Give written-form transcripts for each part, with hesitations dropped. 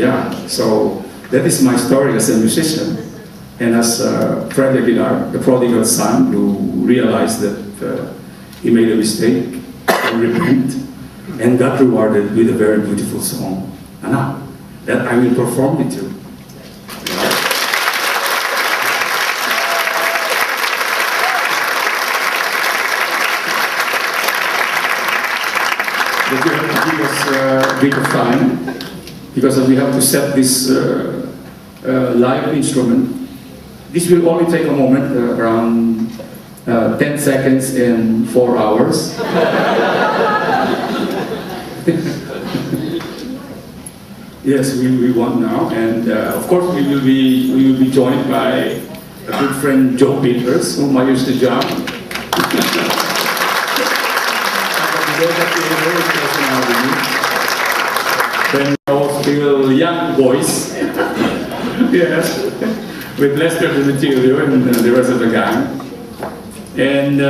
Yeah, so that is my story as a musician. And as Freddie Aguilar, the prodigal son who realized that he made a mistake and repent, and got rewarded with a very beautiful song, Anak, that I will perform with you. But you have to give us a bit of time, because we have to set this live instrument. This will only take a moment, around 10 seconds and 4 hours. Yes, we want now, and of course we will be joined by a good friend, Joe Peters, whom I used to jam. Then also still young boys, yes, with Lester the Material and the rest of the gang. And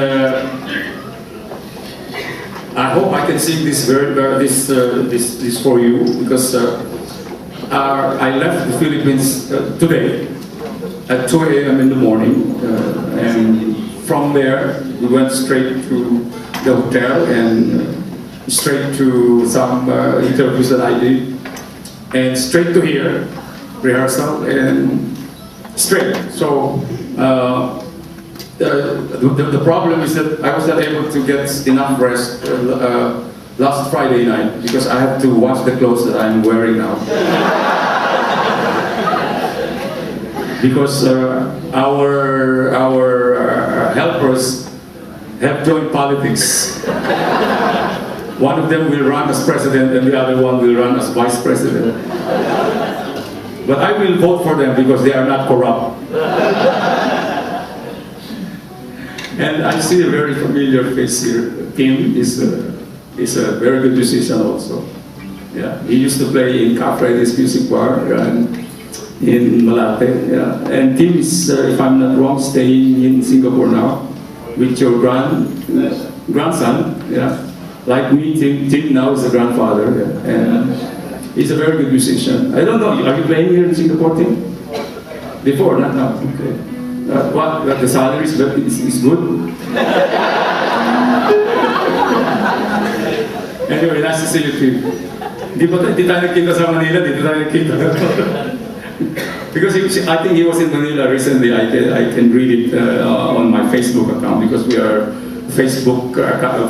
I hope I can sing this this for you, because I left the Philippines today at 2 a.m. in the morning, and from there we went straight to the hotel and straight to some interviews that I did, and straight to here, rehearsal, and straight. So the problem is that I was not able to get enough rest last Friday night, because I have to wash the clothes that I'm wearing now. Because our helpers have joined politics. One of them will run as president and the other one will run as vice president. But I will vote for them because they are not corrupt. And I see a very familiar face here. Tim is a very good musician also. Yeah, he used to play in Freddie's music bar and in Malate. Yeah. And Tim is, if I'm not wrong, staying in Singapore now with your grandson. Yeah, like me, Tim now is a grandfather, yeah. And he's a very good musician. I don't know, are you playing here in Singapore, Tim? Before, not now. Okay. What the salary is good? Anyway, nice to see you, Tim. Di tayo nagkita sa Manila, dito tayo nagkita. Because I think he was in Manila recently. I can read it on my Facebook account, because we are Facebook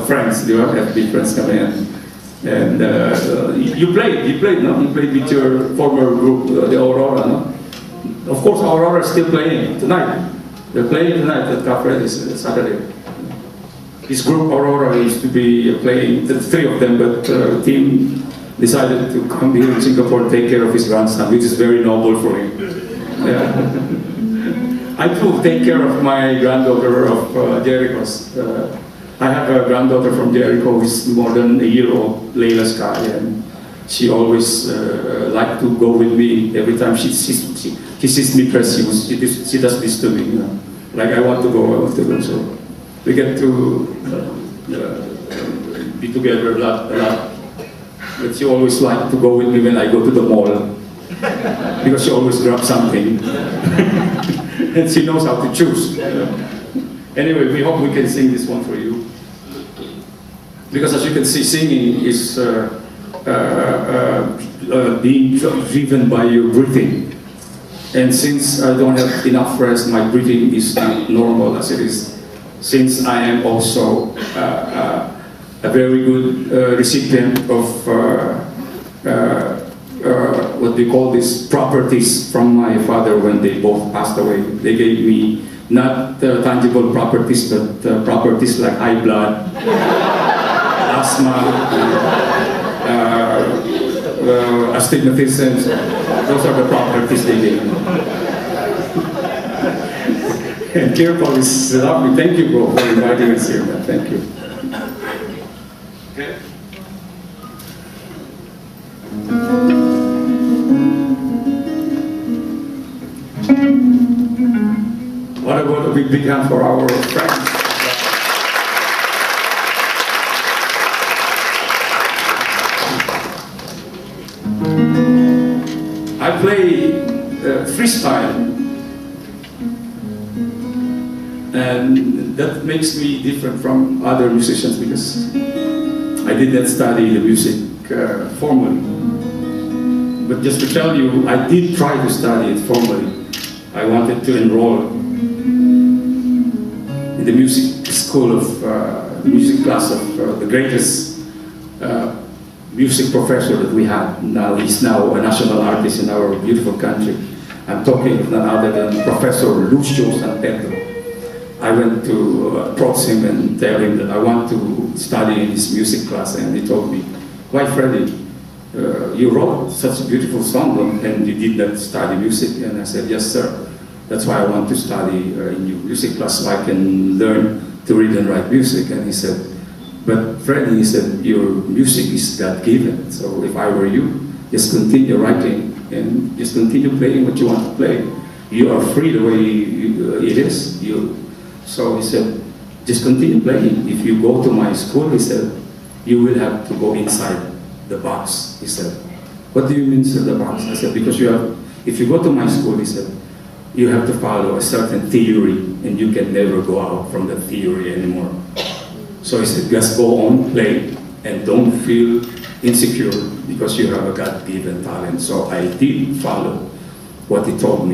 friends, di ba? FB friends kami. And you played, no? You played with your former group, the Aurora, no? Of course, Aurora is still playing tonight. They're playing tonight at Cafe this Saturday. This group Aurora used to be playing, the three of them, but Tim decided to come here in Singapore and take care of his grandson, which is very noble for him. Yeah. I too take care of my granddaughter of Jeriko. I have a granddaughter from Jeriko who is more than a year old, Layla Sky, and she always liked to go with me every time she sees me dressed. She does this to me, you know? Like I want to go. So we get to be together a lot. But she always liked to go with me when I go to the mall, because she always grabs something, and she knows how to choose. Anyway, we hope we can sing this one for you, because as you can see, singing is being driven by your breathing. And since I don't have enough rest, my breathing is not normal as it is. Since I am also a very good recipient of what we call these properties from my father when they both passed away. They gave me not tangible properties, but properties like high blood, asthma, astigmatism. Those are the properties they gave me. And Jeriko is lovely. Thank you, bro, for inviting us here. Thank you. Okay. What about a big hand for our friends? I play freestyle. And that makes me different from other musicians because I did not study the music formally. But just to tell you, I did try to study it formally. I wanted to enroll in the music school of, music class of the greatest music professor that we had. Now he's now a national artist in our beautiful country. I'm talking of none other than Professor Lucio Santetro. I went to approach him and tell him that I want to study in his music class, and he told me, "Why, Freddie, you wrote such a beautiful song and you did not study music?" And I said, "Yes, sir. That's why I want to study in your music class so I can learn to read and write music." And he said, "But Freddie," he said, "your music is God-given. So if I were you, just continue writing and just continue playing what you want to play. You are free the way it is." So he said, "Just continue playing. If you go to my school," he said, "you will have to go inside the box." He said, "What do you mean inside the box?" I said, "Because if you go to my school," he said, "you have to follow a certain theory and you can never go out from the theory anymore." So he said, "Just go on, play, and don't feel insecure because you have a God-given talent." So I did follow what he told me.